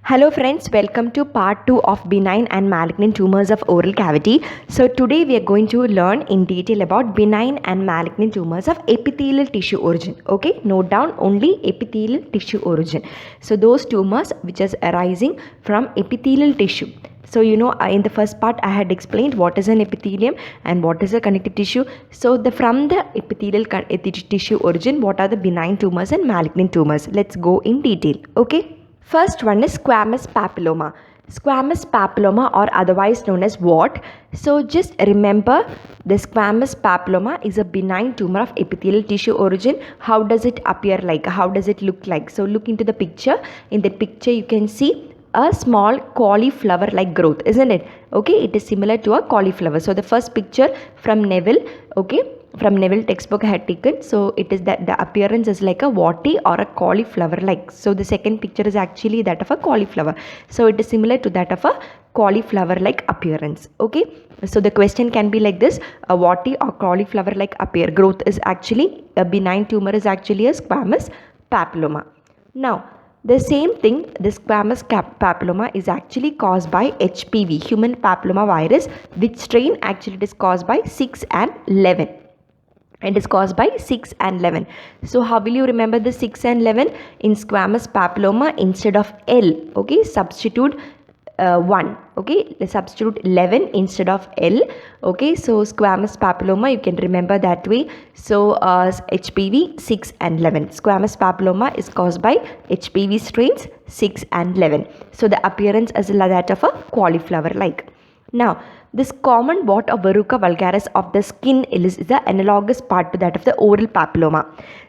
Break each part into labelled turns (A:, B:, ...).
A: Hello friends, welcome to part 2 of benign and malignant tumors of oral cavity. So today we are going to learn in detail about benign and malignant tumors of epithelial tissue origin. Okay, note down only epithelial tissue origin. So those tumors which is arising from epithelial tissue. So in the first part I had explained what is an epithelium and what is a connective tissue. So from the epithelial tissue origin, what are the benign tumors and malignant tumors? Let's go in detail. Okay. First one is squamous papilloma. Squamous papilloma, or otherwise known as what? So just remember, the squamous papilloma is a benign tumor of epithelial tissue origin. How does it appear like? How does it look like? So look into the picture. In the picture you can see a small cauliflower like growth, isn't it? Okay, it is similar to a cauliflower. So the first picture from Neville, okay, from Neville textbook I had taken. So it is that the appearance is like a warty or a cauliflower like. So the second picture is actually that of a cauliflower. So it is similar to that of a cauliflower like appearance. Okay, so the question can be like this: a warty or cauliflower like growth is actually a benign tumor, is actually a squamous papilloma. Now the same thing, the squamous papilloma is actually caused by HPV, human papilloma virus. Which strain? Actually it is caused by 6 and 11. It is caused by 6 and 11. So how will you remember the 6 and 11? In squamous papilloma, instead of L, okay, substitute 1, okay, substitute 11 instead of L. Okay, so squamous papilloma, you can remember that way. So HPV 6 and 11. Squamous papilloma is caused by HPV strains 6 and 11. So the appearance is that of a cauliflower like. Now, this common wart or verruca vulgaris of the skin is the analogous part to that of the oral papilloma.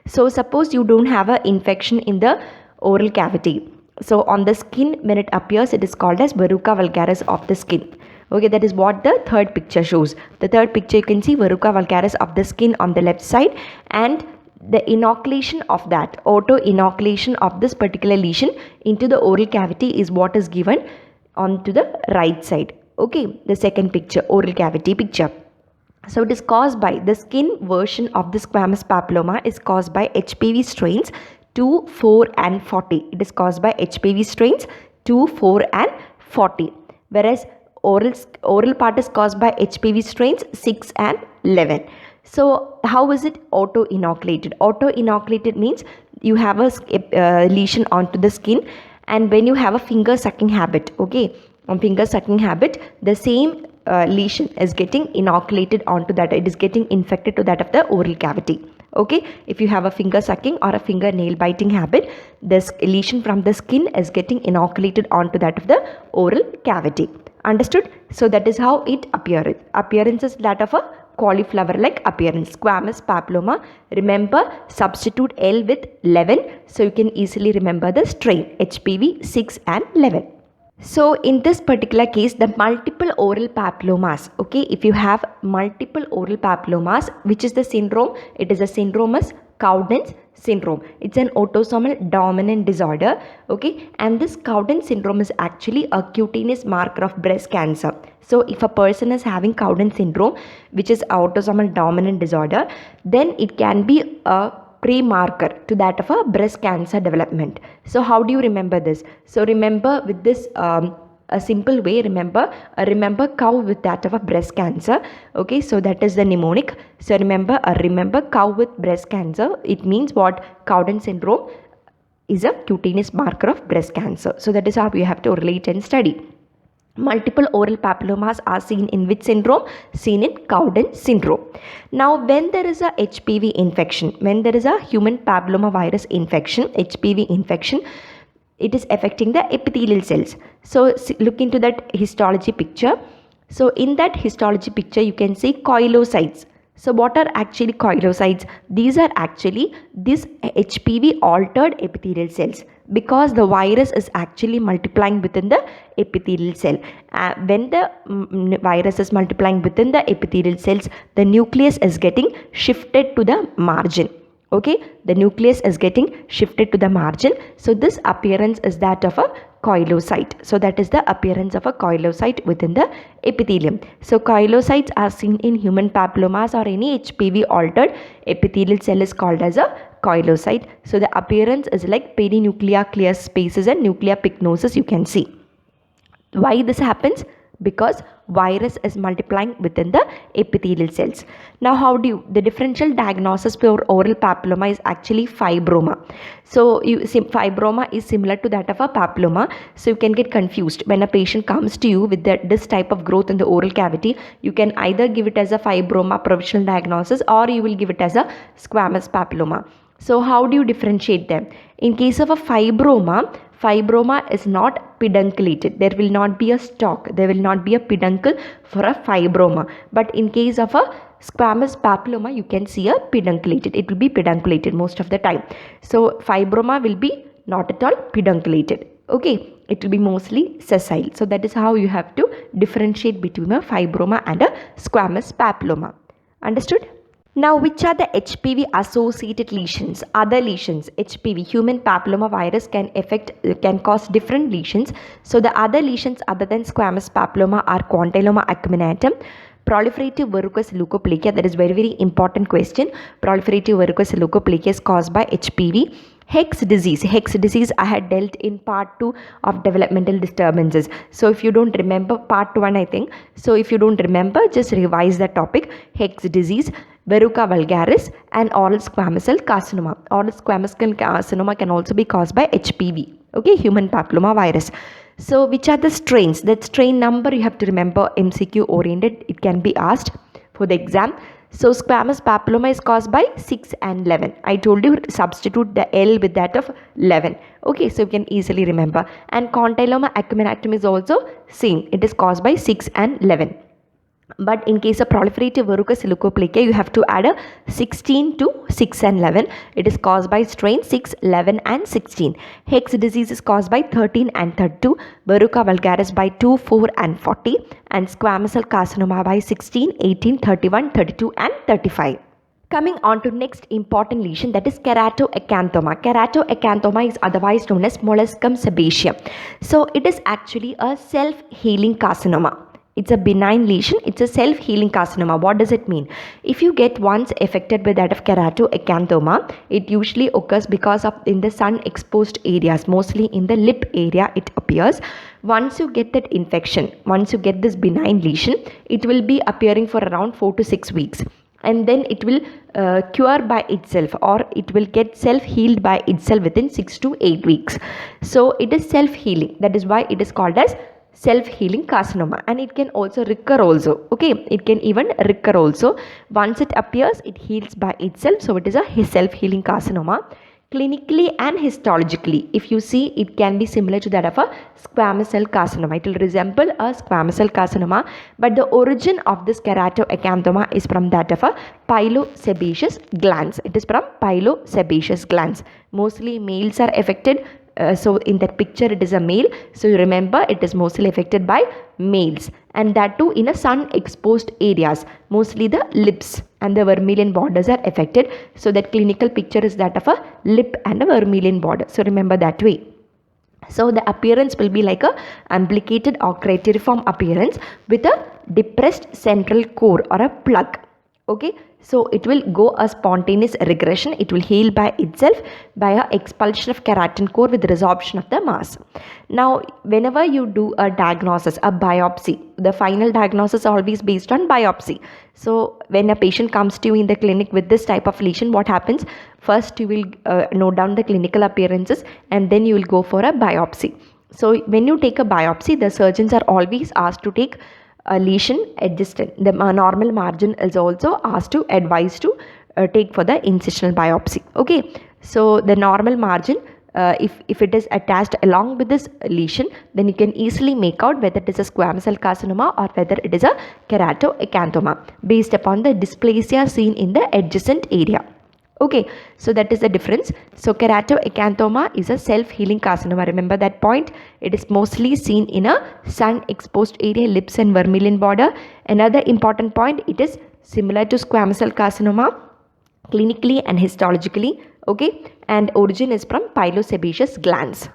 A: So suppose you don't have an infection in the oral cavity. So on the skin, when it appears, it is called as verruca vulgaris of the skin. Okay, that is what the third picture shows. The third picture, you can see verruca vulgaris of the skin on the left side, and the inoculation of that, auto-inoculation of this particular lesion into the oral cavity is what is given on to the right side. Okay, the second picture, oral cavity picture. So it is caused by the skin version of the squamous papilloma is caused by HPV strains 2, 4 and 40. It is caused by HPV strains 2, 4 and 40. Whereas oral part is caused by HPV strains 6 and 11. So how is it auto-inoculated? Auto-inoculated means you have a lesion onto the skin, and when you have a finger sucking habit, okay, on finger sucking habit, the same lesion is getting inoculated onto that. It is getting infected to that of the oral cavity. Okay, if you have a finger sucking or a finger nail biting habit, this lesion from the skin is getting inoculated onto that of the oral cavity. Understood? So that is how it appears. Appearance is that of a cauliflower like appearance. Squamous papilloma, remember, substitute L with 11, so you can easily remember the strain HPV 6 and 11. So in this particular case, the multiple oral papillomas, okay, if you have multiple oral papillomas, which is the syndrome? It is a syndrome as Cowden's syndrome. It's an autosomal dominant disorder, okay, and this Cowden syndrome is actually a cutaneous marker of breast cancer. So if a person is having Cowden syndrome, which is autosomal dominant disorder, then it can be a pre-marker to that of a breast cancer development. So how do you remember this? So remember with this a simple way, remember cow with that of a breast cancer. Okay, so that is the mnemonic. So remember cow with breast cancer. It means what? Cowden syndrome is a cutaneous marker of breast cancer. So that is how you have to relate and study. Multiple oral papillomas are seen in which syndrome? Seen in Cowden syndrome. Now, when there is a HPV infection, when there is a human papilloma virus infection, HPV infection, it is affecting the epithelial cells. So, look into that histology picture. So, in that histology picture, you can see coilocytes. So what are actually coilocytes? These are actually this HPV altered epithelial cells, because the virus is actually multiplying within the epithelial cell. When the virus is multiplying within the epithelial cells, the nucleus is getting shifted to the margin. Okay, the nucleus is getting shifted to the margin. So this appearance is that of a coilocyte. So that is the appearance of a coilocyte within the epithelium. So coilocytes are seen in human papillomas or any HPV altered epithelial cell is called as a coilocyte. So the appearance is like perinuclear clear spaces and nuclear pycnosis you can see. Why this happens? Because virus is multiplying within the epithelial cells. Now the differential diagnosis for oral papilloma is actually fibroma. So fibroma is similar to that of a papilloma, so you can get confused when a patient comes to you with this type of growth in the oral cavity. You can either give it as a fibroma provisional diagnosis, or you will give it as a squamous papilloma. So how do you differentiate them? In case of a fibroma is not pedunculated. There will not be a stalk. There will not be a peduncle for a fibroma. But in case of a squamous papilloma, you can see a pedunculated. It will be pedunculated most of the time. So fibroma will be not at all pedunculated. Okay, it will be mostly sessile. So that is how you have to differentiate between a fibroma and a squamous papilloma. Understood? Now, which are the HPV associated lesions? Other lesions, HPV, human papilloma virus can cause different lesions. So the other lesions other than squamous papilloma are quantilloma acuminatum, proliferative verrucous leukoplakia. That is very important question. Proliferative verrucous leukoplakia is caused by HPV. Hex disease I had dealt in part 2 of developmental disturbances. So if you don't remember part 1, I think, so if you don't remember, just revise the topic. Hex disease, verruca vulgaris, and oral squamous cell carcinoma. Oral squamous cell carcinoma can also be caused by HPV, okay, human papilloma virus. So which are the strains? That strain number you have to remember, MCQ oriented, it can be asked for the exam. So squamous papilloma is caused by 6 and 11. I told you substitute the L with that of 11. Okay, so you can easily remember. And condyloma acuminatum is also same. It is caused by 6 and 11. But in case of proliferative verrucous leukoplakia, you have to add a 16 to 6 and 11. It is caused by strain 6, 11 and 16. Hex disease is caused by 13 and 32. Verruca vulgaris by 2, 4 and 40. And squamous cell carcinoma by 16, 18, 31, 32 and 35. Coming on to next important lesion, that is keratoacanthoma. Keratoacanthoma is otherwise known as molluscum sebaceum. So it is actually a self-healing carcinoma. It's a benign lesion. It's a self-healing carcinoma. What does it mean? If you get once affected by that of keratoacanthoma, it usually occurs because of in the sun exposed areas, mostly in the lip area it appears. Once you get that infection, once you get this benign lesion, it will be appearing for around 4 to 6 weeks. And then it will cure by itself, or it will get self-healed by itself within 6 to 8 weeks. So it is self-healing. That is why it is called as self-healing carcinoma. And it can also recur also. Okay, it can even recur also. Once it appears, it heals by itself. So it is a self-healing carcinoma. Clinically and histologically, if you see, it can be similar to that of a squamous cell carcinoma. It will resemble a squamous cell carcinoma, but the origin of this keratoacanthoma is from that of a pilosebaceous glands. It is from pilosebaceous glands. Mostly males are affected. So in that picture it is a male, so you remember it is mostly affected by males, and that too in a sun exposed areas. Mostly the lips and the vermilion borders are affected, so that clinical picture is that of a lip and a vermilion border. So remember that way. So the appearance will be like a umbilicated or crateriform appearance with a depressed central core or a plug. Okay, so it will go a spontaneous regression. It will heal by itself by a expulsion of keratin core with resorption of the mass. Now, whenever you do a diagnosis, a biopsy, the final diagnosis is always based on biopsy. So when a patient comes to you in the clinic with this type of lesion, what happens? First, you will note down the clinical appearances, and then you will go for a biopsy. So when you take a biopsy, the surgeons are always asked to take a lesion adjacent. The normal margin is also asked to advise to take for the incisional biopsy. Okay, so the normal margin, if it is attached along with this lesion, then you can easily make out whether it is a squamous cell carcinoma or whether it is a keratoacanthoma based upon the dysplasia seen in the adjacent area. Okay, so that is the difference. So keratoacanthoma is a self-healing carcinoma. Remember that point. It is mostly seen in a sun-exposed area, lips and vermilion border. Another important point, it is similar to squamous cell carcinoma, clinically and histologically. Okay, and origin is from pilosebaceous glands.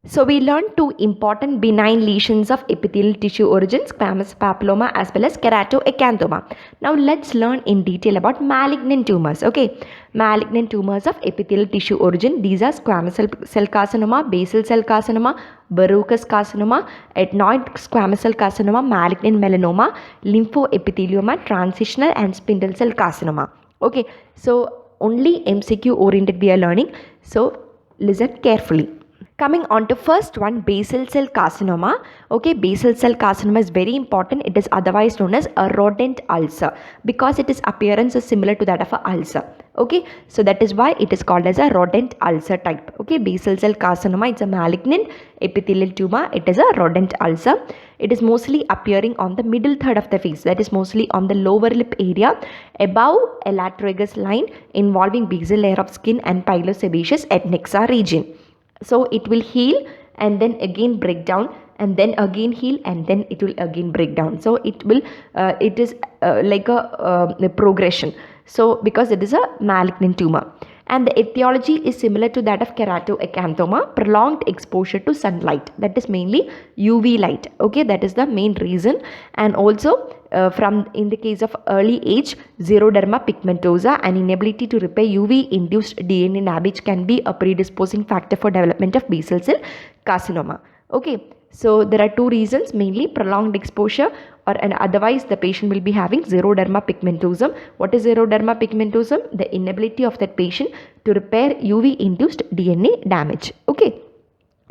A: So we learned two important benign lesions of epithelial tissue origin, squamous papilloma as well as keratoacanthoma. Now let's learn in detail about malignant tumors. Okay, malignant tumors of epithelial tissue origin. These are squamous cell carcinoma, basal cell carcinoma, verrucous carcinoma, ethnoid squamous cell carcinoma, malignant melanoma, lymphoepithelioma, transitional and spindle cell carcinoma. Okay, so only MCQ oriented we are learning. So listen carefully. Coming on to first one, basal cell carcinoma. Okay, basal cell carcinoma is very important. It is otherwise known as a rodent ulcer because its appearance is similar to that of an ulcer. Okay, so that is why it is called as a rodent ulcer type. Okay, basal cell carcinoma, it's a malignant epithelial tumor. It is a rodent ulcer. It is mostly appearing on the middle third of the face, that is mostly on the lower lip area above a lateral line, involving basal layer of skin and pilosebaceous adnexa region. So it will heal and then again break down and then again heal and then it will again break down. So it will it is like a progression. So because it is a malignant tumor, and the etiology is similar to that of keratoacanthoma, prolonged exposure to sunlight, that is mainly UV light. Okay, that is the main reason. And also from in the case of early age, xeroderma pigmentosa, and inability to repair UV induced DNA damage can be a predisposing factor for development of basal cell carcinoma. Okay, so there are two reasons, mainly prolonged exposure and otherwise the patient will be having xeroderma pigmentosum. What is xeroderma pigmentosum? The inability of that patient to repair UV induced DNA damage. Okay,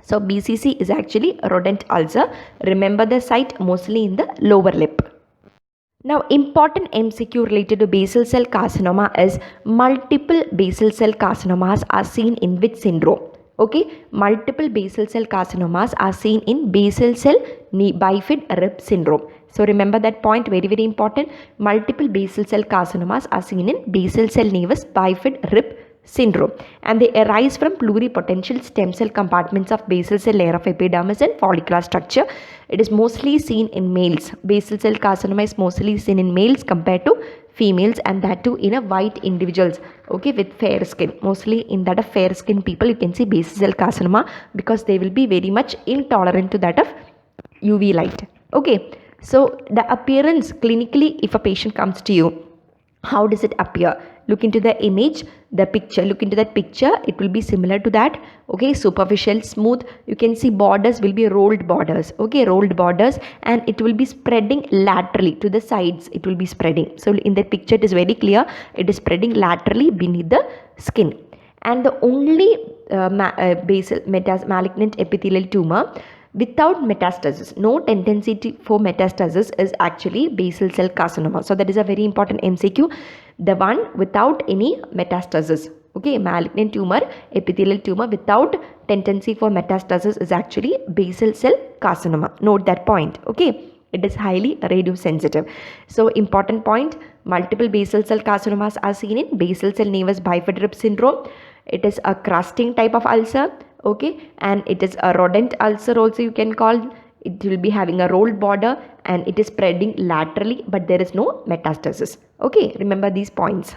A: so BCC is actually a rodent ulcer. Remember the site mostly in the lower lip. Now important MCQ related to basal cell carcinoma is multiple basal cell carcinomas are seen in which syndrome? Okay, multiple basal cell carcinomas are seen in basal cell bifid rib syndrome. So remember that point, very very important. Multiple basal cell carcinomas are seen in basal cell nevus bifid rib syndrome, and they arise from pluripotential stem cell compartments of basal cell layer of epidermis and follicular structure. It is mostly seen in males. Basal cell carcinoma is mostly seen in males compared to females, and that too in a white individuals, okay, with fair skin. Mostly in that of fair skin people you can see basal cell carcinoma because they will be very much intolerant to that of UV light. Okay, so the appearance clinically, if a patient comes to you, how does it appear? Look into the image, the picture, look into that picture, it will be similar to that. Okay, superficial, smooth, you can see borders will be rolled borders. Okay, rolled borders, and it will be spreading laterally to the sides, it will be spreading. So in that picture it is very clear, it is spreading laterally beneath the skin. And the only basal malignant epithelial tumor without metastasis, no tendency for metastasis, is actually basal cell carcinoma. So that is a very important MCQ, the one without any metastasis. Okay, malignant tumor, epithelial tumor without tendency for metastasis is actually basal cell carcinoma. Note that point. Okay, it is highly radiosensitive. So important point, multiple basal cell carcinomas are seen in basal cell nevus bifid rib syndrome. It is a crusting type of ulcer. Okay, and it is a rodent ulcer also you can call. It will be having a rolled border and it is spreading laterally, but there is no metastasis. Okay, remember these points.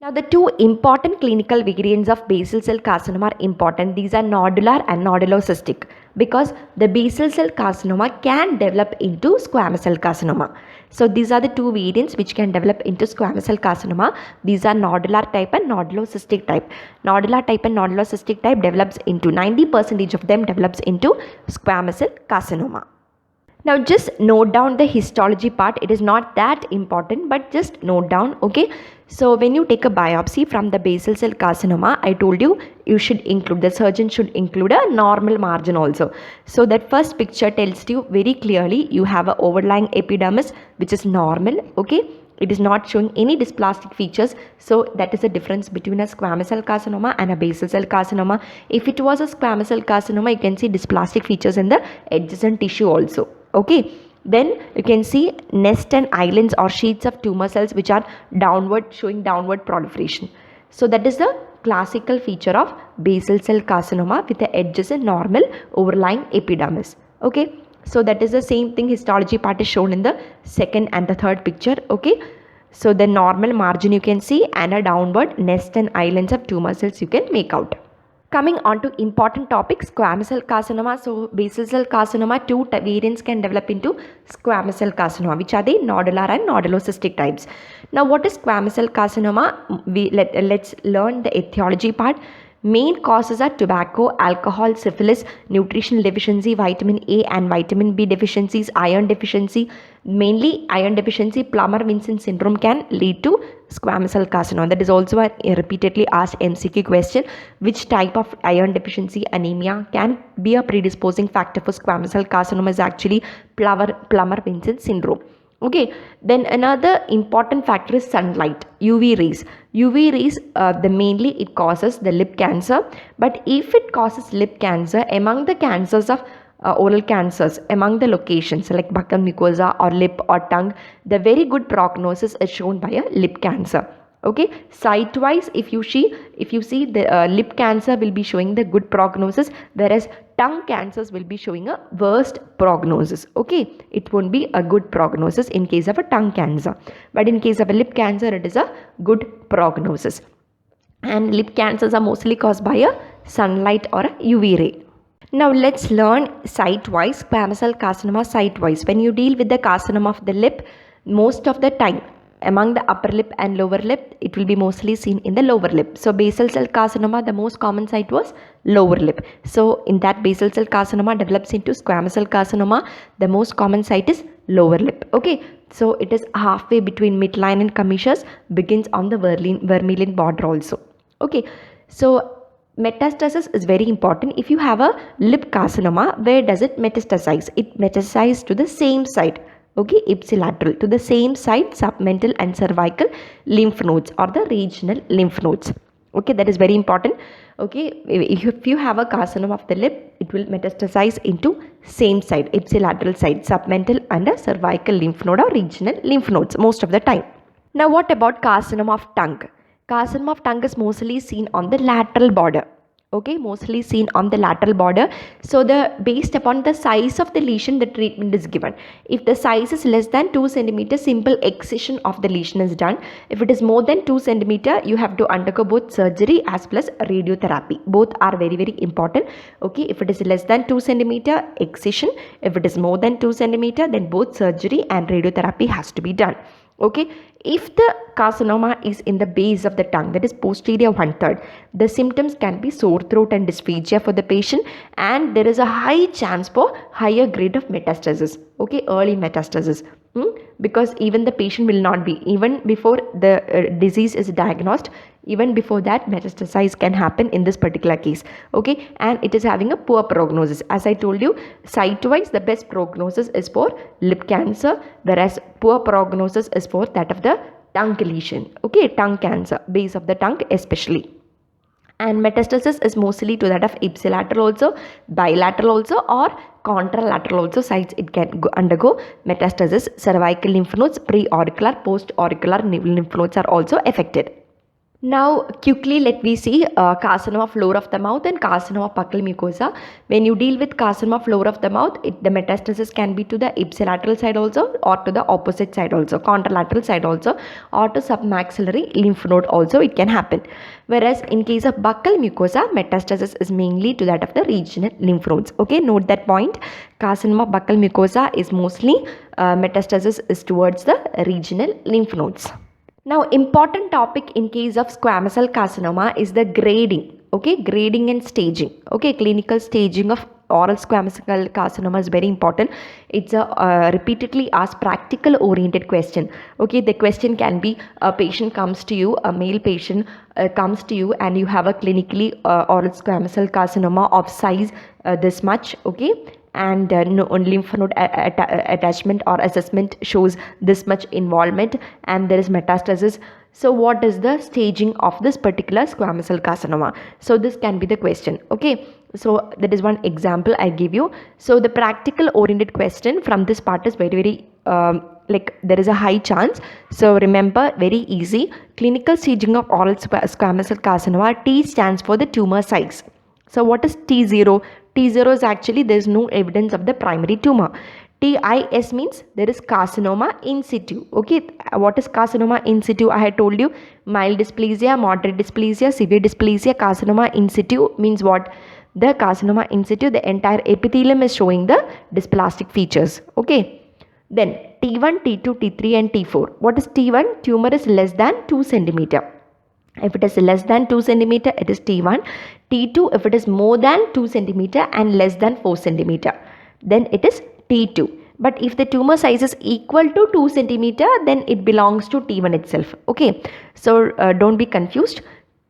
A: Now the two important clinical variants of basal cell carcinoma are important. These are nodular and nodulocystic, because the basal cell carcinoma can develop into squamous cell carcinoma. So these are the two variants which can develop into squamous cell carcinoma. These are nodular type and nodulocystic type. Nodular type and nodulocystic type develops into 90% of them develops into squamous cell carcinoma. Now just note down the histology part. It is not that important, but just note down. Okay, so when you take a biopsy from the basal cell carcinoma, I told you you should include, the surgeon should include a normal margin also. So that first picture tells you very clearly you have an overlying epidermis which is normal. Okay, it is not showing any dysplastic features. So that is the difference between a squamous cell carcinoma and a basal cell carcinoma. If it was a squamous cell carcinoma, you can see dysplastic features in the adjacent tissue also. Okay, then you can see nest and islands or sheets of tumor cells which are downward, showing downward proliferation. So that is the classical feature of basal cell carcinoma with the adjacent normal overlying epidermis. Okay, so that is the same thing, histology part is shown in the second and the third picture. Okay, so the normal margin you can see and a downward nest and islands of tumor cells you can make out. Coming on to important topics, squamous cell carcinoma. So basal cell carcinoma, two variants can develop into squamous cell carcinoma, which are the nodular and nodulocystic types. Now what is squamous cell carcinoma? Let's learn the etiology part. Main causes are tobacco, alcohol, syphilis, nutritional deficiency, vitamin A and vitamin B deficiencies, iron deficiency. Mainly iron deficiency, Plummer-Vinson syndrome can lead to squamous cell carcinoma. That is also a repeatedly asked MCQ question. Which type of iron deficiency anemia can be a predisposing factor for squamous cell carcinoma is actually Plummer-Vinson syndrome. Okay, then another important factor is sunlight, UV rays. UV rays, mainly it causes the lip cancer. But if it causes lip cancer, among the cancers of oral cancers, among the locations like buccal mucosa or lip or tongue, the very good prognosis is shown by a lip cancer. Okay, site wise, if you see the lip cancer will be showing the good prognosis, whereas tongue cancers will be showing a worst prognosis. Okay, it won't be a good prognosis in case of a tongue cancer, but in case of a lip cancer it is a good prognosis. And lip cancers are mostly caused by a sunlight or a UV ray. Now let's learn site wise, squamous cell carcinoma site wise. When you deal with the carcinoma of the lip, most of the time among the upper lip and lower lip, it will be mostly seen in the lower lip. So basal cell carcinoma, the most common site was lower lip. So in that basal cell carcinoma develops into squamous cell carcinoma, the most common site is lower lip. Okay, so it is halfway between midline and commissures, begins on the vermilion border also. Okay, so metastasis is very important. If you have a lip carcinoma, where does it metastasize? It metastasizes to the same site. Okay, ipsilateral, to the same site, submental and cervical lymph nodes or the regional lymph nodes. Okay, that is very important. Okay, if you have a carcinoma of the lip, it will metastasize into same site, ipsilateral site, submental and a cervical lymph node or regional lymph nodes most of the time. Now what about carcinoma of tongue? Carcinoma of tongue is mostly seen on the lateral border. Okay, mostly seen on the lateral border. So based upon the size of the lesion, the treatment is given. If the size is less than 2 cm, simple excision of the lesion is done. If it is more than 2 cm, you have to undergo both surgery as well as radiotherapy. Both are very, very important. Okay, if it is less than 2 cm, excision. If it is more than 2 cm, then both surgery and radiotherapy has to be done. Okay, if the carcinoma is in the base of the tongue, that is posterior 1/3, the symptoms can be sore throat and dysphagia for the patient, and there is a high chance for higher grade of metastasis. Okay, early metastasis. Because even the patient will not be, even before the disease is diagnosed, even before that metastasis can happen in this particular case. Okay, and it is having a poor prognosis. As I told you, site wise the best prognosis is for lip cancer, whereas poor prognosis is for that of the tongue lesion. Okay, tongue cancer, base of the tongue especially. And metastasis is mostly to that of ipsilateral also, bilateral also, or contralateral also sites it can undergo metastasis. Cervical lymph nodes, pre-auricular, post-auricular lymph nodes are also affected. Now quickly let me see carcinoma floor of the mouth and carcinoma buccal mucosa. When you deal with carcinoma floor of the mouth, the metastasis can be to the ipsilateral side also, or to the opposite side also, contralateral side also, or to submaxillary lymph node also it can happen. Whereas in case of buccal mucosa, metastasis is mainly to that of the regional lymph nodes. Okay, note that point. Carcinoma buccal mucosa is mostly metastasis is towards the regional lymph nodes. Now important topic in case of squamous cell carcinoma is the grading. Okay, grading and staging. Okay, clinical staging of oral squamous cell carcinoma is very important. It's a repeatedly asked practical oriented question. Okay, the question can be a patient comes to you, a male patient comes to you, and you have a clinically oral squamous cell carcinoma of size this much. Okay, and lymph node attachment or assessment shows this much involvement and there is metastasis. So what is the staging of this particular squamous cell carcinoma? So this can be the question. Okay, so that is one example I give you. So the practical oriented question from this part is very like there is a high chance. So remember, very easy. Clinical staging of oral squamous cell carcinoma. T stands for the tumor size. So what is T0? T0 is actually there is no evidence of the primary tumor. TIS means there is carcinoma in situ. Okay, what is carcinoma in situ? I had told you mild dysplasia, moderate dysplasia, severe dysplasia. Carcinoma in situ means what? The carcinoma in situ, the entire epithelium is showing the dysplastic features. Okay. Then T1, T2, T3 and T4. What is T1? Tumor is less than 2 centimeter. If it is less than 2 centimeter, it is T1. T2, if it is more than 2 centimeter and less than 4 centimeter, then it is T2. But if the tumor size is equal to 2 centimeter, then it belongs to T1 itself. Okay, so don't be confused.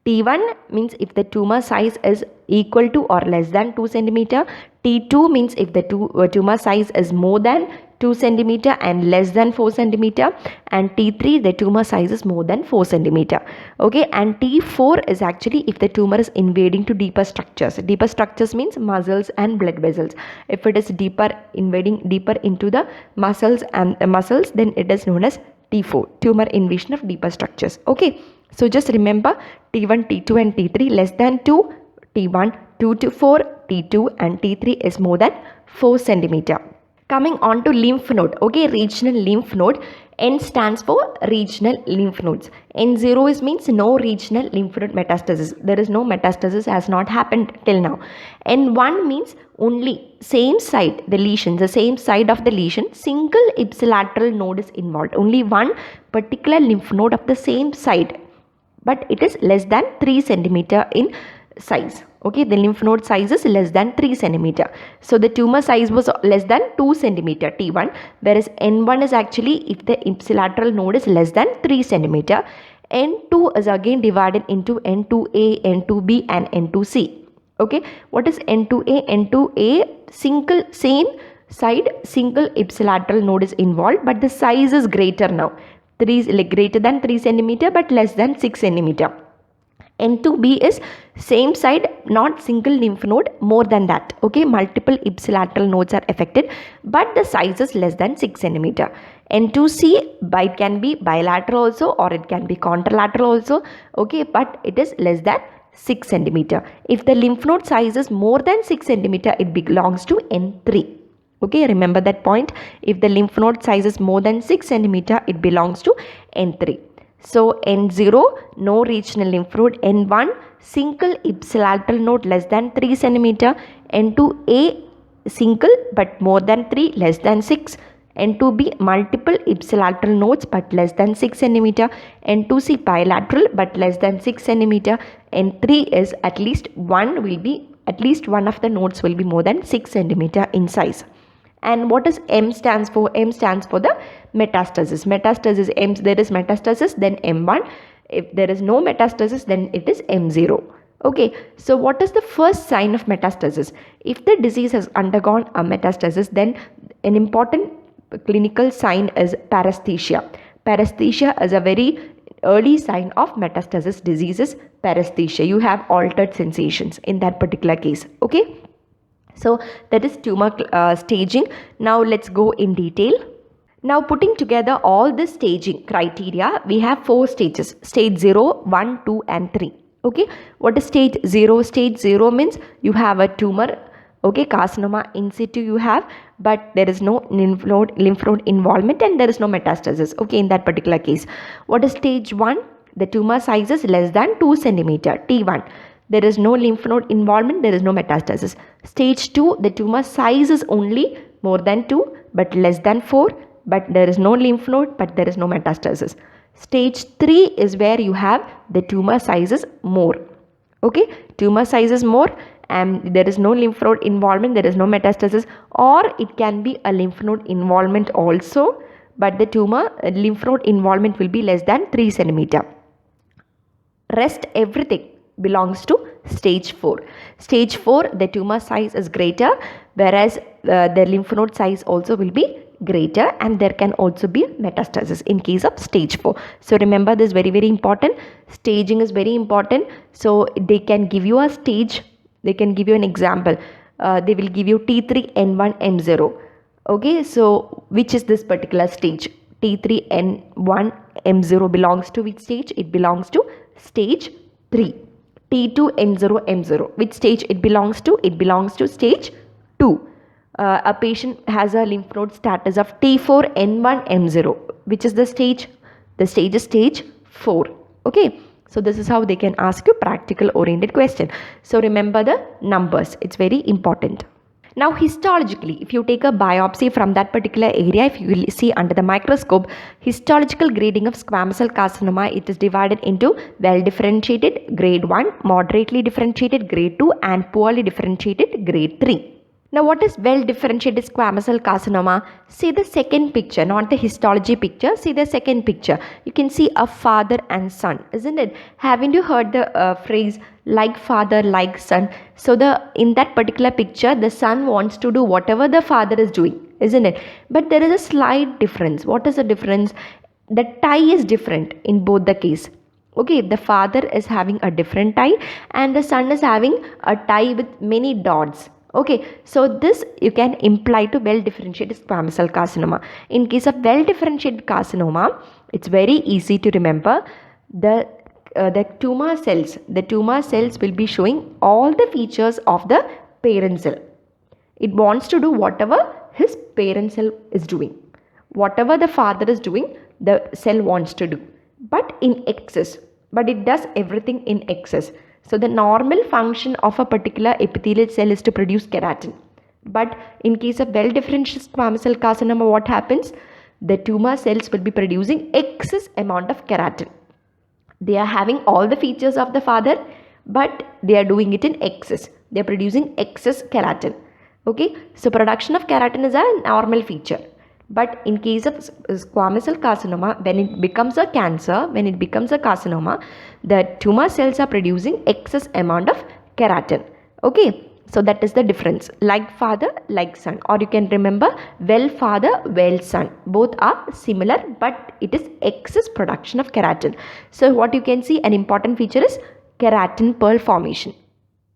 A: T1 means if the tumor size is equal to or less than 2 centimeter. T2 means if the tumor size is more than 2 centimeter and less than 4 centimeter. And T3, the tumor size is more than 4 centimeter. Okay, and T4 is actually if the tumor is invading to deeper structures. Deeper structures means muscles and blood vessels. If it is invading deeper into the muscles and muscles, then it is known as T4, tumor invasion of deeper structures. Okay, so just remember T1, T2 and T3 less than 2, T1, 2 to 4, T2 and T3 is more than 4 centimeter. Coming on to lymph node. Okay, regional lymph node. N stands for regional lymph nodes. N0 means no regional lymph node metastasis. There is no metastasis, has not happened till now. N1 means only same side, the lesion, the same side of the lesion, single ipsilateral node is involved. Only one particular lymph node of the same side, but it is less than 3 centimeter in size. Okay, the lymph node size is less than 3 centimeter. So the tumor size was less than 2 centimeter T1, whereas N1 is actually if the ipsilateral node is less than 3 centimeter. N2 is again divided into N2A, N2B and N2C. Okay, what is N2A? N2A, single same side, single ipsilateral node is involved, but the size is greater now. 3 is like greater than 3 centimeter but less than 6 centimeter. N2B is same side, not single lymph node, more than that. Okay, multiple ipsilateral nodes are affected, but the size is less than 6 centimeter. N2C, it can be bilateral also or it can be contralateral also. Okay, but it is less than 6 centimeter. If the lymph node size is more than 6 centimeter, it belongs to N3. Okay, remember that point. If the lymph node size is more than 6 centimeter, it belongs to N3. So N0, no regional lymph node. N1, single ipsilateral node less than 3 centimeter. N2A, single but more than 3, less than 6. N2B, multiple ipsilateral nodes but less than 6 centimeter. N2C, bilateral but less than 6 centimeter. N3 is at least one of the nodes will be more than 6 centimeter in size. And what does M stands for? M stands for the metastasis. Metastasis, M, there is metastasis, then M1. If there is no metastasis, then it is M0. Okay, so what is the first sign of metastasis? If the disease has undergone a metastasis, then an important clinical sign is paresthesia. Paresthesia is a very early sign of metastasis diseases. Paresthesia, you have altered sensations in that particular case. Okay. So that is tumor staging. Now let's go in detail. Now putting together all the staging criteria, we have 4 stages. Stage 0, 1, 2 and 3. Okay, what is stage 0? Stage 0 means you have a tumor. Okay, carcinoma in situ you have, but there is no lymph node involvement and there is no metastasis. Okay, in that particular case. What is stage 1? The tumor size is less than 2 centimeter, T1. There is no lymph node involvement, there is no metastasis. Stage 2, the tumor size is only more than 2 but less than 4, but there is no lymph node but there is no metastasis. Stage 3 is where you have the tumor size is more. Okay, tumor size is more and there is no lymph node involvement, there is no metastasis, or it can be a lymph node involvement also, but the tumor lymph node involvement will be less than 3 centimeter. Rest everything belongs to stage 4. Stage 4, the tumor size is greater, whereas the lymph node size also will be greater, and there can also be metastasis in case of stage 4. So remember this, very important. Staging is very important. So they can give you a stage, they can give you an example. They will give you T3, N1, M0. Okay, so which is this particular stage? T3, N1, M0 belongs to which stage? It belongs to stage 3. T2, N0, M0. Which stage it belongs to? It belongs to stage 2. a patient has a lymph node status of T4N1M0, which is the stage? The stage is stage 4. Okay, so this is how they can ask you practical oriented question. So remember the numbers, it's very important. Now histologically, if you take a biopsy from that particular area, if you will see under the microscope, histological grading of squamous cell carcinoma, it is divided into well differentiated grade 1, moderately differentiated grade 2 and poorly differentiated grade 3. Now what is well differentiated squamous cell carcinoma? See the second picture, not the histology picture. See the second picture. You can see a father and son, isn't it? Haven't you heard the phrase like father, like son? So in that particular picture, the son wants to do whatever the father is doing, isn't it? But there is a slight difference. What is the difference? The tie is different in both the case. Okay, the father is having a different tie and the son is having a tie with many dots. Okay, so this you can imply to well differentiated squamous cell carcinoma. In case of well differentiated carcinoma, it's very easy to remember. The tumor cells will be showing all the features of the parent cell. It wants to do whatever his parent cell is doing. Whatever the father is doing, the cell wants to do, but in excess. But it does everything in excess. So the normal function of a particular epithelial cell is to produce keratin. But in case of well differentiated squamous cell carcinoma, what happens? The tumor cells will be producing excess amount of keratin. They are having all the features of the father, but they are doing it in excess. They are producing excess keratin. Okay, so production of keratin is a normal feature. But in case of squamous cell carcinoma, when it becomes a cancer, when it becomes a carcinoma, the tumor cells are producing excess amount of keratin. Okay, so that is the difference. Like father, like son. Or you can remember well father, well son. Both are similar, but it is excess production of keratin. So what you can see, an important feature is keratin pearl formation.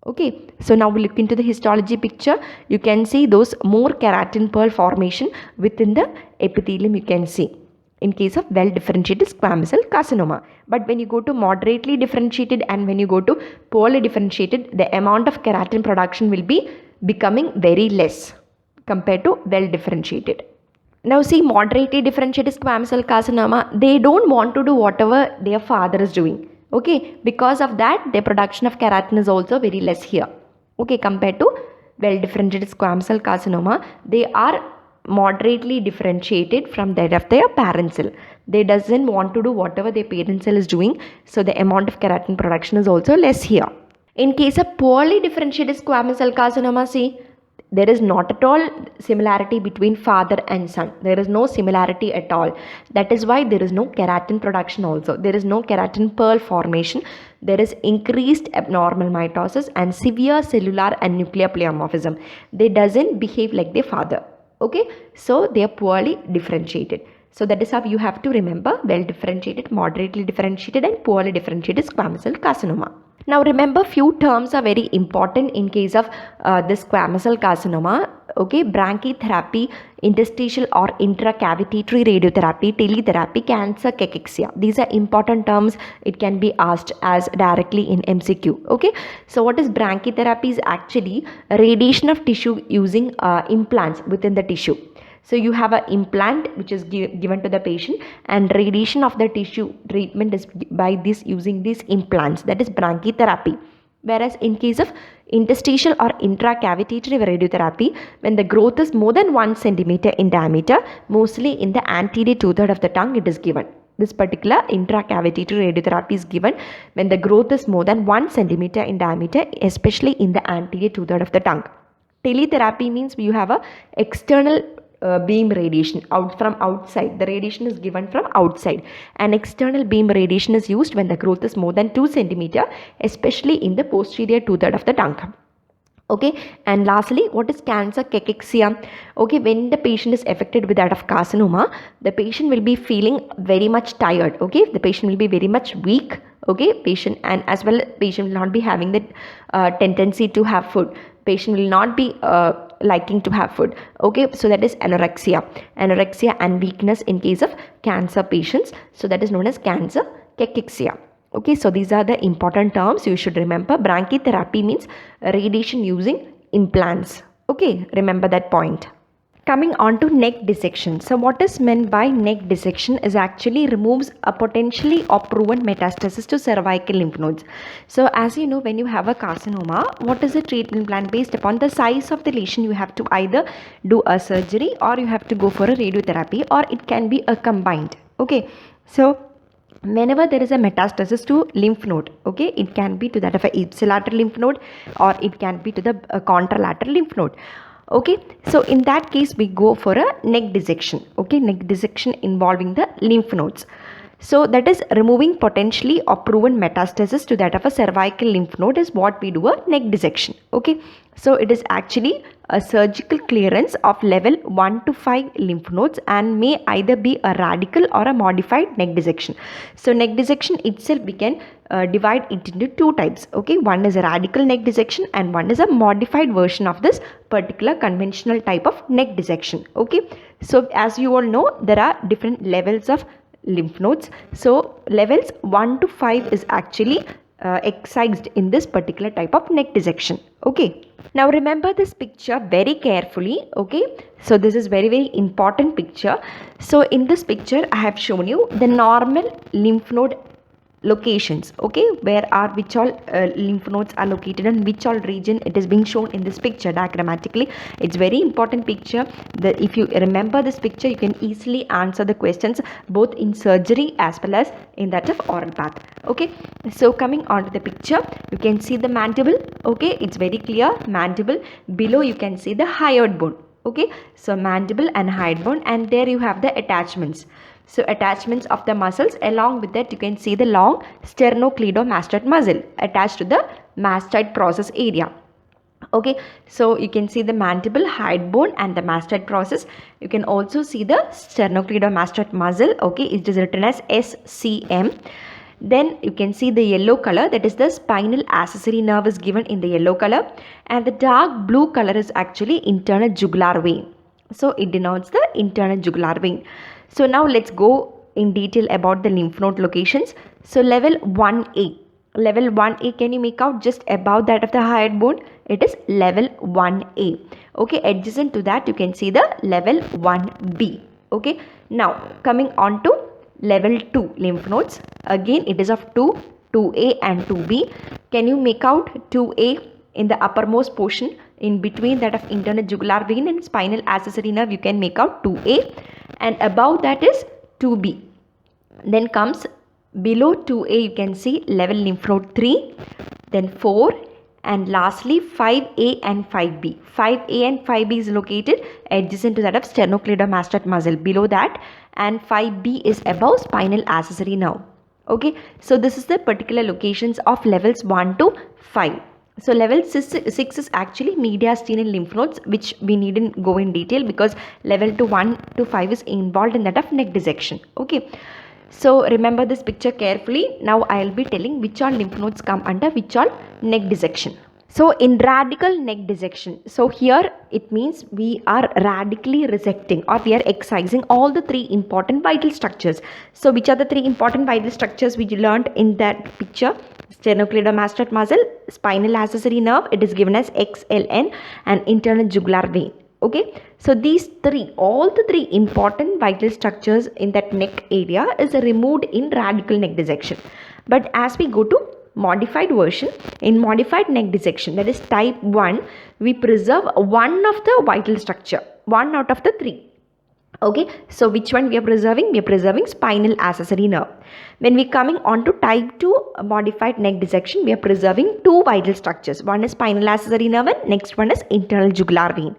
A: Okay, so now we look into the histology picture. You can see those more keratin pearl formation within the epithelium you can see in case of well differentiated squamous cell carcinoma. But when you go to moderately differentiated and when you go to poorly differentiated, the amount of keratin production will be becoming very less compared to well differentiated. Now see, moderately differentiated squamous cell carcinoma, they don't want to do whatever their father is doing. Okay, because of that, their production of keratin is also very less here. Okay, compared to well differentiated squamous cell carcinoma, they are moderately differentiated from that of their parent cell. They doesn't want to do whatever their parent cell is doing, so the amount of keratin production is also less here. In case of poorly differentiated squamous cell carcinoma, see, there is not at all similarity between father and son. There is no similarity at all. That is why there is no keratin production also. There is no keratin pearl formation. There is increased abnormal mitosis and severe cellular and nuclear pleomorphism. They doesn't behave like their father. Okay, so they are poorly differentiated. So that is how you have to remember well differentiated, moderately differentiated and poorly differentiated squamous cell carcinoma. Now remember, few terms are very important in case of this squamous cell carcinoma. Okay, brachytherapy, interstitial or intracavitary radiotherapy, teletherapy, cancer cachexia. These are important terms. It can be asked as directly in MCQ. Okay, so what is brachytherapy? Is actually radiation of tissue using implants within the tissue. So you have an implant which is given to the patient, and radiation of the tissue treatment is by this using these implants. That is brachytherapy. Whereas in case of interstitial or intracavitary radiotherapy, when the growth is more than 1 centimeter in diameter, mostly in the anterior two-thirds of the tongue, it is given. This particular intracavitary radiotherapy is given when the growth is more than 1 centimeter in diameter, especially in the anterior two-thirds of the tongue. Teletherapy means you have a external beam radiation from outside. The radiation is given from outside. An external beam radiation is used when the growth is more than 2 centimeter, especially in the posterior two-thirds of the tongue. Okay, and lastly, what is cancer cachexia? Okay, when the patient is affected with that of carcinoma, the patient will be feeling very much tired. Okay, the patient will be very much weak. Okay, patient, and as well patient will not be having the tendency to have food. Patient will not be liking to have food. Okay, so that is anorexia and weakness in case of cancer patients. So that is known as cancer cachexia. Okay, so these are the important terms you should remember. Brachytherapy means radiation using implants. Okay, remember that point. Coming on to neck dissection. So what is meant by neck dissection is actually removes a potentially or proven metastasis to cervical lymph nodes. So as you know, when you have a carcinoma, what is the treatment plan? Based upon the size of the lesion, you have to either do a surgery or you have to go for a radiotherapy, or it can be a combined. Okay, so whenever there is a metastasis to lymph node, okay, it can be to that of a ipsilateral lymph node or it can be to the contralateral lymph node. Okay, so in that case we go for a neck dissection. Okay, neck dissection involving the lymph nodes. So that is removing potentially or proven metastasis to that of a cervical lymph node is what we do a neck dissection. Okay, so it is actually a surgical clearance of level 1 to 5 lymph nodes and may either be a radical or a modified neck dissection. So neck dissection itself we can divide it into two types. Okay, one is a radical neck dissection and one is a modified version of this particular conventional type of neck dissection. Okay, so as you all know, there are different levels of lymph nodes. So levels 1 to 5 is actually excised in this particular type of neck dissection. Okay, now remember this picture very carefully. Okay, so this is very important picture. So in this picture I have shown you the normal lymph node locations. Okay, where are which all lymph nodes are located and which all region it is being shown in this picture diagrammatically. It's very important picture that if you remember this picture, you can easily answer the questions both in surgery as well as in that of oral path. Okay, so coming on to the picture, you can see the mandible. Okay, it's very clear, mandible. Below you can see the hyoid bone. Okay, so mandible and hyoid bone, and there you have the attachments. So attachments of the muscles, along with that you can see the long sternocleidomastoid muscle attached to the mastoid process area. Okay, so you can see the mandible, hyoid bone and the mastoid process. You can also see the sternocleidomastoid muscle. Okay, it is written as SCM. Then you can see the yellow color, that is the spinal accessory nerve is given in the yellow color, and the dark blue color is actually internal jugular vein. So it denotes the internal jugular vein. So now let's go in detail about the lymph node locations. So level 1A. Level 1A, can you make out just above that of the hyoid bone? It is level 1A. Okay, adjacent to that you can see the level 1B. Okay, now coming on to level 2 lymph nodes. Again it is of 2A and 2B. Can you make out 2A in the uppermost portion in between that of internal jugular vein and spinal accessory nerve? You can make out 2A, and above that is 2B. Then comes below 2A, you can see level lymph node 3, then 4, and lastly 5A and 5B. 5A and 5B is located adjacent to that of sternocleidomastoid muscle below that, and 5B is above spinal accessory nerve. Okay, so this is the particular locations of levels 1 to 5. So level 6 is actually mediastinal lymph nodes, which we needn't go in detail because level 1 to 5 is involved in that of neck dissection. Okay, so remember this picture carefully. Now I will be telling which all lymph nodes come under which all neck dissection. So in radical neck dissection, so here it means we are radically resecting or we are excising all the three important vital structures. So which are the three important vital structures we learned in that picture? Sternocleidomastoid muscle, spinal accessory nerve, it is given as XLN, and internal jugular vein. Okay, so these three, all the three important vital structures in that neck area is removed in radical neck dissection. But as we go to modified version, in modified neck dissection, that is type 1, we preserve one of the vital structure, one out of the three. Okay, so which one we are preserving? We are preserving spinal accessory nerve. When we coming on to type 2 modified neck dissection, we are preserving two vital structures. One is spinal accessory nerve and next one is internal jugular vein.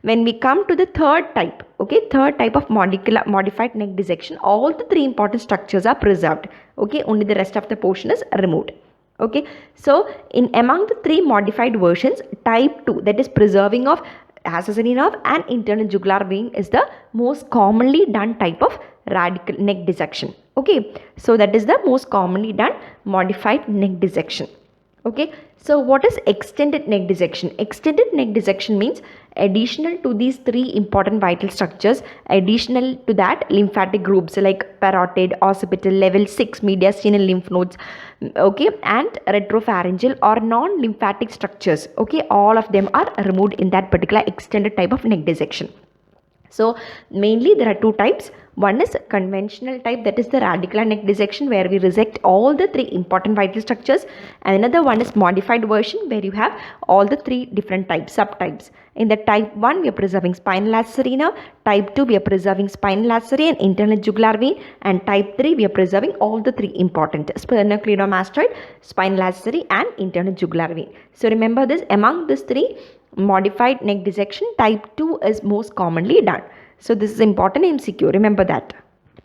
A: When we come to the third type, okay, third type of modified neck dissection, all the three important structures are preserved. Okay, only the rest of the portion is removed. Okay, so in among the three modified versions, type 2, that is preserving of accessory nerve and internal jugular vein, is the most commonly done type of radical neck dissection. Okay, so that is the most commonly done modified neck dissection. Okay, so what is extended neck dissection? Extended neck dissection means Additional to these three important vital structures, additional to that, lymphatic groups like parotid, occipital, level 6 mediastinal lymph nodes, okay, and retropharyngeal or non-lymphatic structures, okay, all of them are removed in that particular extended type of neck dissection. So mainly there are two types. One is conventional type, that is the radicular neck dissection, where we resect all the three important vital structures, and another one is modified version, where you have all the three different types, subtypes. In the type 1 we are preserving spinal accessory nerve, type 2 we are preserving spinal accessory and internal jugular vein, and type 3 we are preserving all the three important, sternocleidomastoid, spinal accessory and internal jugular vein. So remember this, among these three, modified neck dissection type 2 is most commonly done. So this is important MCQ, remember that.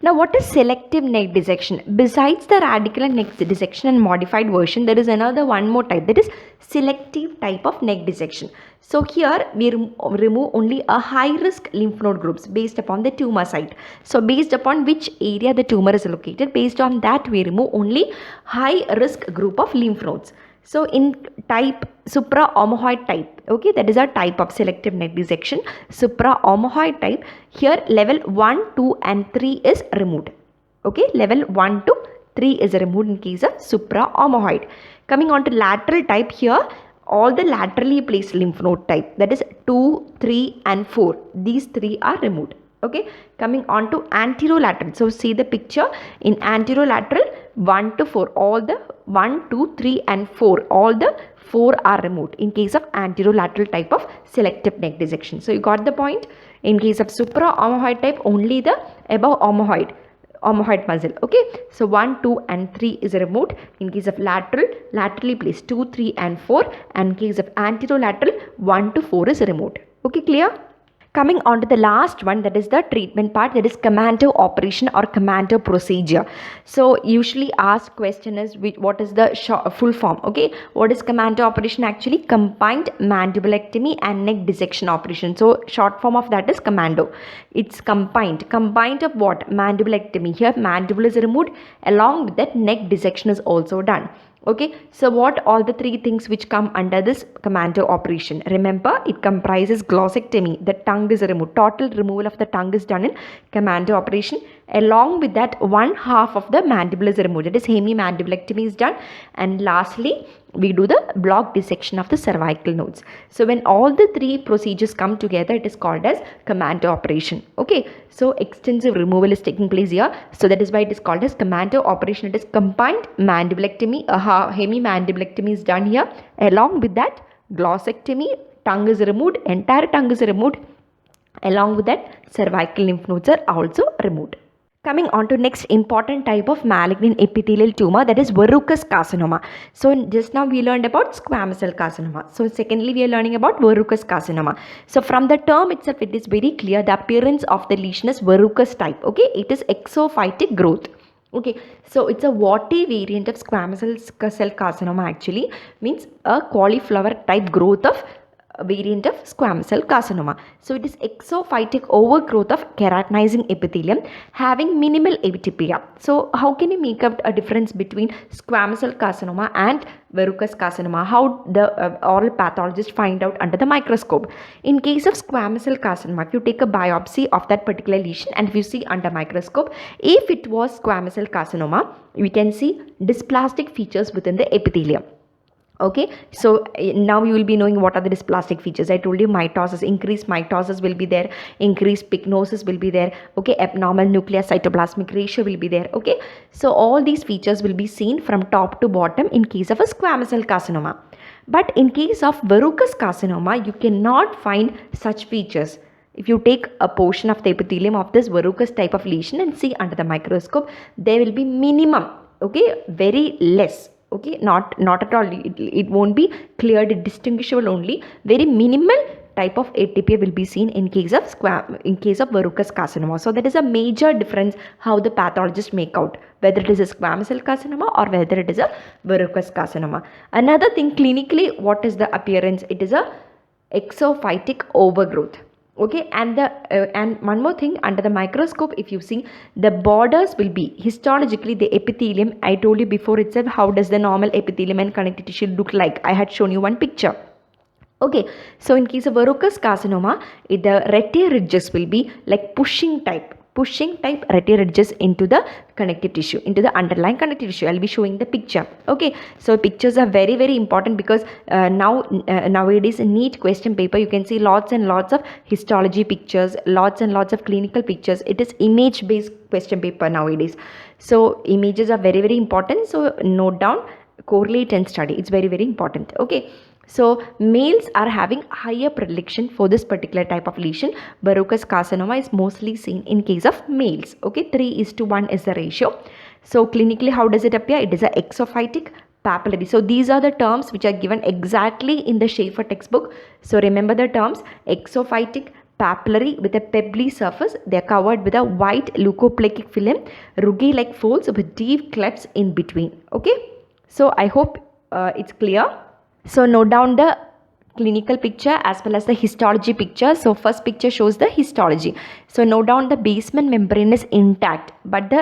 A: Now what is selective neck dissection? Besides the radicular neck dissection and modified version, there is another one more type, that is selective type of neck dissection. So here we remove only a high risk lymph node groups based upon the tumor site. So based upon which area the tumor is located, based on that we remove only high risk group of lymph nodes. So in type supra-omohyoid type, okay, that is a type of selective neck dissection, supra-omohyoid type, here level 1, 2 and 3 is removed. Okay, level 1 to 3 is removed in case of supra-omohyoid. Coming on to lateral type, here all the laterally placed lymph node type, that is 2, 3 and 4, these three are removed. Okay, coming on to anterolateral. So see the picture, in anterolateral 1 to 4, all the 1, 2, 3 and 4, all the 4 are removed in case of anterolateral type of selective neck dissection. So you got the point. In case of supra-omohyoid type, only the above omohyoid muscle, okay. So 1, 2 and 3 is removed. In case of laterally placed 2, 3 and 4, and in case of anterolateral 1 to 4 is removed. Okay, clear? Coming on to the last one, that is the treatment part, that is commando operation or commando procedure. So usually asked question is, what is the full form? Okay, what is commando operation? Actually combined mandibulectomy and neck dissection operation. So short form of that is commando. It's combined of what? Mandibulectomy. Here mandible is removed, along with that neck dissection is also done. Okay, so what all the three things which come under this commando operation? Remember, it comprises glossectomy, the tongue is removed, total removal of the tongue is done in commando operation. Along with that, one half of the mandible is removed, that is hemimandibulectomy is done, and lastly we do the block dissection of the cervical nodes. So when all the three procedures come together, it is called as commando operation. Okay, so extensive removal is taking place here, so that is why it is called as commando operation. It is combined mandibulectomy, hemimandibulectomy is done here. Along with that, glossectomy, tongue is removed, entire tongue is removed. Along with that, cervical lymph nodes are also removed. Coming on to next important type of malignant epithelial tumor, that is verrucous carcinoma. So just now we learned about squamous cell carcinoma. So secondly we are learning about verrucous carcinoma. So from the term itself it is very clear the appearance of the lesion is verrucous type. Okay, it is exophytic growth. Okay, so it's a warty variant of squamous cell carcinoma, actually means a cauliflower type growth of variant of squamous cell carcinoma. So it is exophytic overgrowth of keratinizing epithelium having minimal epitypia. So how can you make up a difference between squamous cell carcinoma and verrucous carcinoma? How the oral pathologist find out under the microscope? In case of squamous cell carcinoma, if you take a biopsy of that particular lesion and if you see under microscope, if it was squamous cell carcinoma, we can see dysplastic features within the epithelium. Okay, so now you will be knowing what are the dysplastic features. I told you mitosis, increased mitosis will be there, increased pycnosis will be there, okay, abnormal nuclear cytoplasmic ratio will be there. Okay, so all these features will be seen from top to bottom in case of a squamous cell carcinoma. But in case of verrucous carcinoma, you cannot find such features. If you take a portion of the epithelium of this verrucous type of lesion and see under the microscope, there will be minimum, okay, very less. Okay, not at all, it won't be cleared, distinguishable, only very minimal type of atypia will be seen in case of verrucous carcinoma. So that is a major difference how the pathologist make out whether it is a squamous cell carcinoma or whether it is a verrucous carcinoma. Another thing, clinically what is the appearance? It is a exophytic overgrowth. Okay, and one more thing, under the microscope if you see, the borders will be histologically the epithelium. I told you before itself how does the normal epithelium and connective tissue look like. I had shown you one picture. Okay, so in case of verrucous carcinoma, the rete ridges will be like pushing type rete ridges into the connective tissue, into the underlying connective tissue. I'll be showing the picture. Okay, so pictures are very very important because nowadays in NEET question paper you can see lots and lots of histology pictures, lots and lots of clinical pictures. It is image based question paper nowadays, so images are very very important. So note down, correlate and study. It's very very important. Okay, so males are having higher predilection for this particular type of lesion. Verrucous carcinoma is mostly seen in case of males. Okay, 3:1 is the ratio. So clinically, how does it appear? It is a exophytic papillary. So these are the terms which are given exactly in the Schaefer textbook. So remember the terms: exophytic, papillary with a pebbly surface. They are covered with a white leukoplakic film, rugae-like folds with deep clefts in between. Okay, so I hope it's clear. So note down the clinical picture as well as the histology picture. So first picture shows the histology. So note down the basement membrane is intact, but the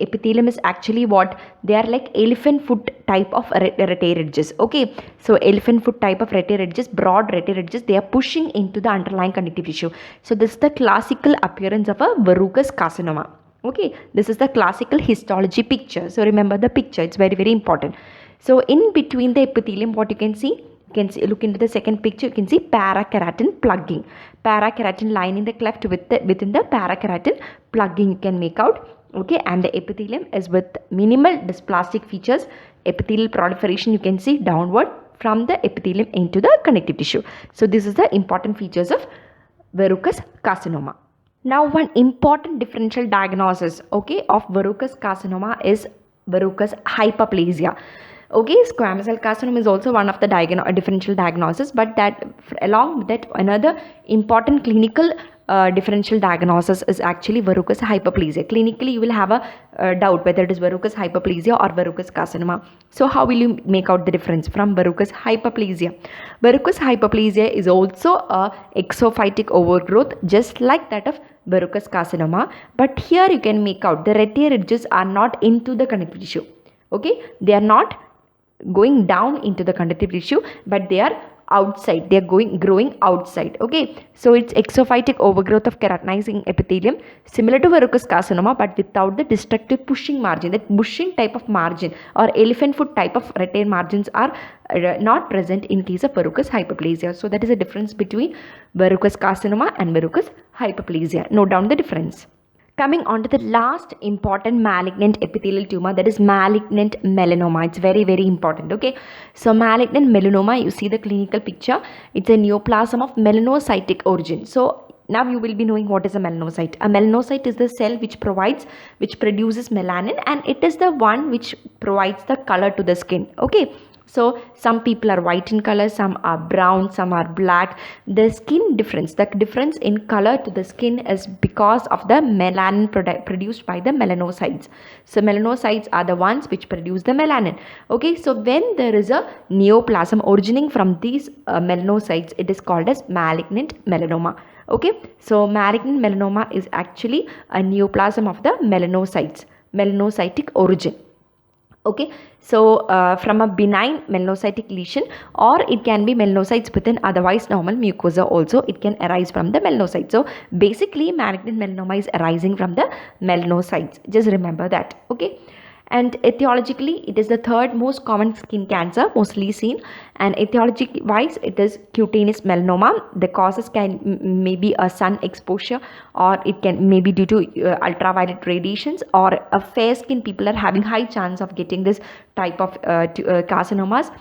A: epithelium is actually what? They are like elephant foot type of rete ridges. Okay, so elephant foot type of rete ridges, broad rete ridges, they are pushing into the underlying connective tissue. So this is the classical appearance of a verrucous carcinoma. Okay, this is the classical histology picture. So remember the picture, it's very very important. So in between the epithelium, what you can see, look into the second picture, you can see parakeratin plugging. Parakeratin line in the cleft within the parakeratin plugging you can make out. Okay, and the epithelium is with minimal dysplastic features. Epithelial proliferation you can see downward from the epithelium into the connective tissue. So this is the important features of verrucous carcinoma. Now one important differential diagnosis, okay, of verrucous carcinoma is verrucous hyperplasia. Okay, squamous cell carcinoma is also one of the differential diagnosis, but that along with that another important clinical differential diagnosis is actually verrucous hyperplasia. Clinically you will have a doubt whether it is verrucous hyperplasia or verrucous carcinoma. So how will you make out the difference from verrucous hyperplasia? Verrucous hyperplasia is also a exophytic overgrowth just like that of verrucous carcinoma, but here you can make out the rete ridges are not into the connective tissue. Okay, they are not going down into the connective tissue, but they are outside, they are growing outside. Okay, so it's exophytic overgrowth of keratinizing epithelium similar to verrucous carcinoma, but without the destructive pushing margin. That bushing type of margin or elephant foot type of rete margins are not present in case of verrucous hyperplasia. So that is the difference between verrucous carcinoma and verrucous hyperplasia. Note down the difference. Coming on to the last important malignant epithelial tumor, that is malignant melanoma. It's very very important. Okay, so malignant melanoma, you see the clinical picture, it's a neoplasm of melanocytic origin. So now you will be knowing what is a melanocyte. A melanocyte is the cell which produces melanin, and it is the one which provides the color to the skin. Okay, so some people are white in color, some are brown, some are black. The skin difference, the difference in color to the skin is because of the melanin produced by the melanocytes. So melanocytes are the ones which produce the melanin. Okay, so when there is a neoplasm originating from these melanocytes, it is called as malignant melanoma. Okay, so malignant melanoma is actually a neoplasm of the melanocytes, melanocytic origin. Okay, so from a benign melanocytic lesion, or it can be melanocytes within otherwise normal mucosa also, it can arise from the melanocytes. So basically malignant melanoma is arising from the melanocytes, just remember that. Okay, and etiologically it is the third most common skin cancer mostly seen, and etiology wise it is cutaneous melanoma. The causes can maybe a sun exposure, or it can maybe due to ultraviolet radiations, or a fair skin people are having high chance of getting this type of carcinomas.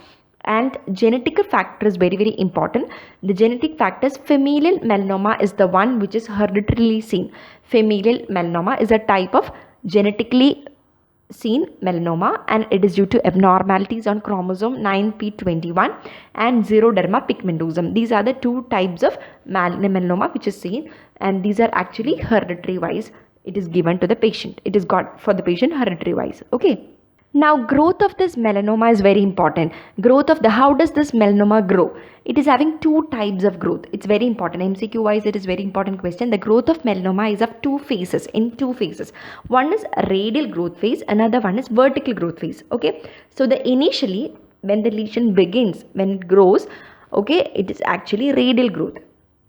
A: And genetic factor is very very important. The genetic factors, familial melanoma is the one which is hereditarily seen. Familial melanoma is a type of genetically seen melanoma, and it is due to abnormalities on chromosome 9p21 and xeroderma pigmentosum. These are the two types of melanoma which is seen, and these are actually hereditary wise. It is given to the patient, it is got for the patient hereditary wise. Okay, now growth of this melanoma is very important. Growth of the, how does this melanoma grow? It is having two types of growth. It's very important. MCQ wise it is very important question. The growth of melanoma is of two phases, in two phases. One is radial growth phase, another one is vertical growth phase. Okay, so the initially when the lesion begins, when it grows, Okay, it is actually radial growth.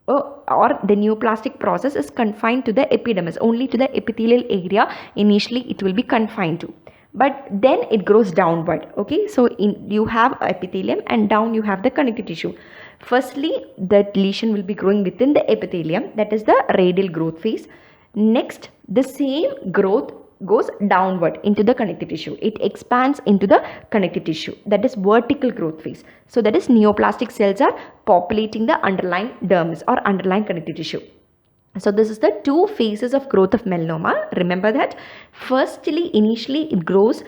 A: Or the neoplastic process is confined to the epidermis, only to the epithelial area. Initially it will be confined to, but then it grows downward. Okay, so you have epithelium and down you have the connective tissue. Firstly, the lesion will be growing within the epithelium, that is the radial growth phase. Next, the same growth goes downward into the connective tissue. It expands into the connective tissue, that is vertical growth phase. So that is neoplastic cells are populating the underlying dermis or underlying connective tissue. So this is the two phases of growth of melanoma. Remember that. Firstly, initially it grows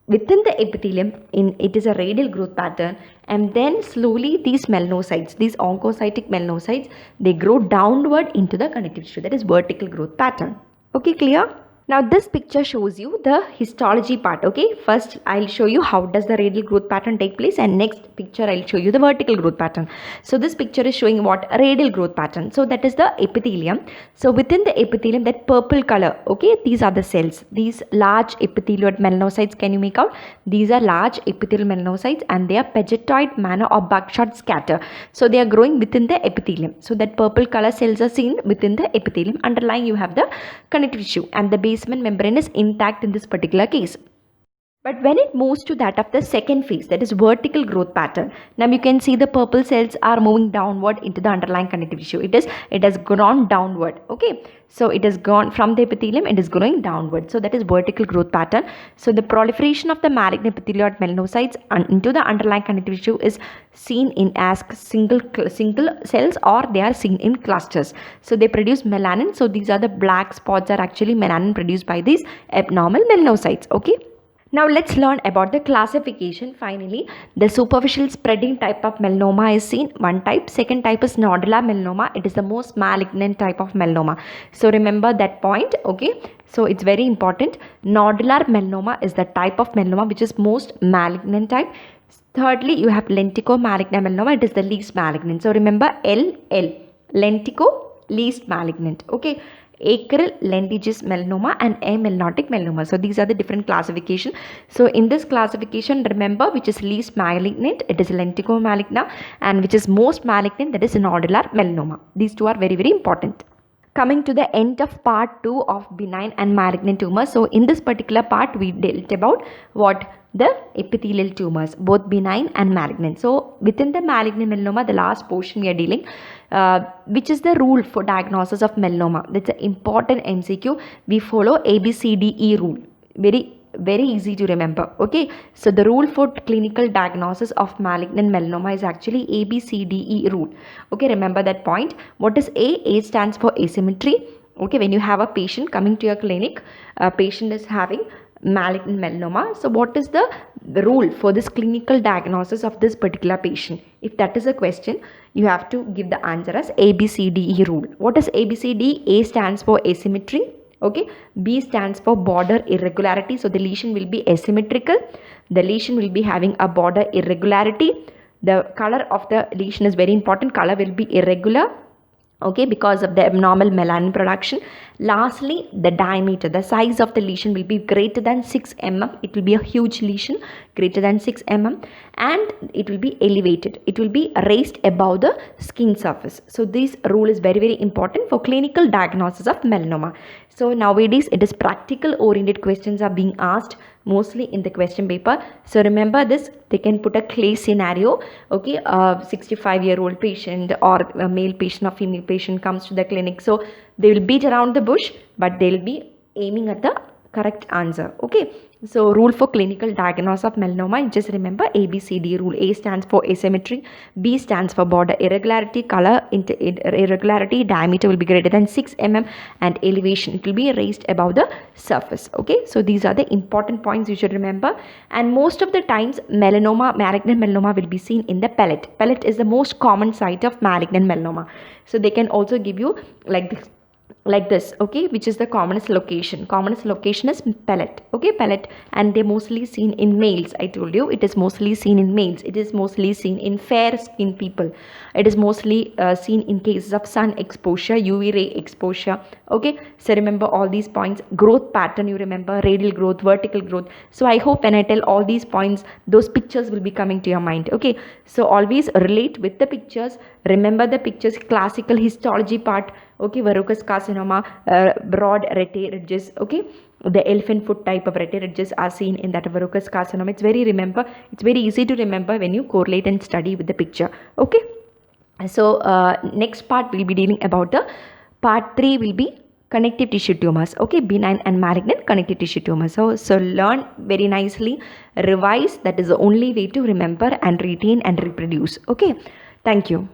A: within the epithelium, it is a radial growth pattern, and then slowly these melanocytes, these oncocytic melanocytes, they grow downward into the connective tissue, that is vertical growth pattern. Okay, clear? Now this picture shows you the histology part. Okay, first I'll show you how does the radial growth pattern take place, and next picture I'll show you the vertical growth pattern. So this picture is showing what? Radial growth pattern. So that is the epithelium. So within the epithelium, that purple color, okay, these are the cells, these large epithelioid melanocytes. Can you make out? These are large epithelial melanocytes and they are pagetoid manner or buckshot scatter. So they are growing within the epithelium. So that purple color cells are seen within the epithelium. Underlying you have the connective tissue, and the basement membrane is intact in this particular case. But when it moves to that of the second phase, that is vertical growth pattern, now you can see the purple cells are moving downward into the underlying connective tissue. It has gone downward. Okay, so it has gone from the epithelium, it is going downward. So that is vertical growth pattern. So the proliferation of the malignant epithelioid melanocytes into the underlying connective tissue is seen in as single cells, or they are seen in clusters. So they produce melanin. So these are the black spots are actually melanin produced by these abnormal melanocytes. Okay. Now let's learn about the classification. Finally, the superficial spreading type of melanoma is seen. One type. Second type is nodular melanoma. It is the most malignant type of melanoma. So remember that point. Okay. So it's very important. Nodular melanoma is the type of melanoma which is most malignant type. Thirdly, you have lentigo-maligna melanoma. It is the least malignant. So remember LL. Lentigo, least malignant. Okay. Acral lentiginous melanoma and amelanotic melanoma. So these are the different classification. So in this classification, remember which is least malignant, it is lentigo-maligna, and which is most malignant, that is nodular melanoma. These two are very, very important. Coming to the end of part 2 of benign and malignant tumors. So in this particular part, we dealt about what? The epithelial tumors, both benign and malignant. So within the malignant melanoma, the last portion we are dealing, which is the rule for diagnosis of melanoma. That's an important MCQ. We follow ABCDE rule. Very easy to remember. Okay, so the rule for clinical diagnosis of malignant melanoma is actually ABCDE rule. Okay, remember that point. What is A? A stands for asymmetry. Okay, when you have a patient coming to your clinic, a patient is having malignant melanoma. So what is the rule for this clinical diagnosis of this particular patient? If that is a question, you have to give the answer as ABCDE rule. What is ABCD? A stands for asymmetry. Okay, B stands for border irregularity. So the lesion will be asymmetrical. The lesion will be having a border irregularity. The color of the lesion is very important. Color will be irregular. Okay, because of the abnormal melanin production. Lastly, the diameter, the size of the lesion will be greater than 6 mm. It will be a huge lesion, greater than 6 mm, and it will be elevated. It will be raised above the skin surface. So this rule is very, very important for clinical diagnosis of melanoma. So nowadays it is practical oriented questions are being asked mostly in the question paper. So remember this, they can put a case scenario. Okay, a 65-year-old patient or a male patient or female patient comes to the clinic. So they will beat around the bush, but they will be aiming at the correct answer. Okay, so rule for clinical diagnosis of melanoma, just remember ABCD rule. A stands for asymmetry, B stands for border irregularity, color irregularity, diameter will be greater than 6 mm, and elevation, it will be raised above the surface. Okay, so these are the important points you should remember. And most of the times melanoma, malignant melanoma will be seen in the palate. Palate is the most common site of malignant melanoma. So they can also give you like this like this, okay, which is the commonest location is pellet, okay, pellet, and they're mostly seen in males. I told you it is mostly seen in males, it is mostly seen in fair skinned people, it is mostly seen in cases of sun exposure, UV ray exposure, okay. So remember all these points. Growth pattern, you remember radial growth, vertical growth. So I hope when I tell all these points, those pictures will be coming to your mind, okay. So always relate with the pictures, remember the pictures. Classical histology part, okay, verrucous carcinoma, broad rete ridges, okay, the elephant foot type of rete ridges are seen in that verrucous carcinoma. It's very easy to remember when you correlate and study with the picture, okay. So next part we'll be dealing about the part 3 will be connective tissue tumors, okay, benign and malignant connective tissue tumors. So learn very nicely, revise, that is the only way to remember and retain and reproduce, okay. Thank you.